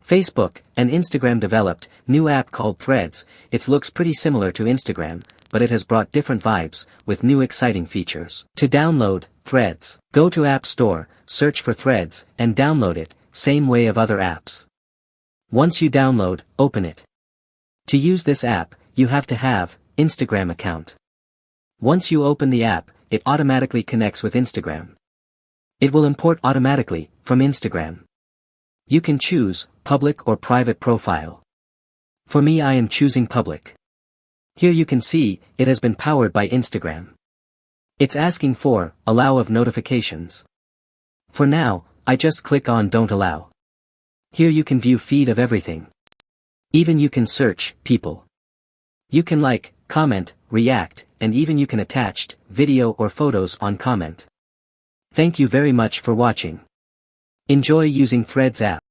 Facebook and Instagram developed new app called Threads. It looks pretty similar to Instagram, but it has brought different vibes, with new exciting features. To download Threads, go to App Store, search for Threads, and download it, same way of other apps. Once you download, open it. To use this app, you have to have Instagram account. Once you open the app, it automatically connects with Instagram. It will import automatically from Instagram. You can choose public or private profile. For me, I am choosing public. Here you can see, it has been powered by Instagram. It's asking for allow of notifications. For now, I just click on don't allow. Here you can view feed of everything. Even you can search people. You can like, comment, react, and even you can attach video or photos on comment. Thank you very much for watching. Enjoy using Threads app.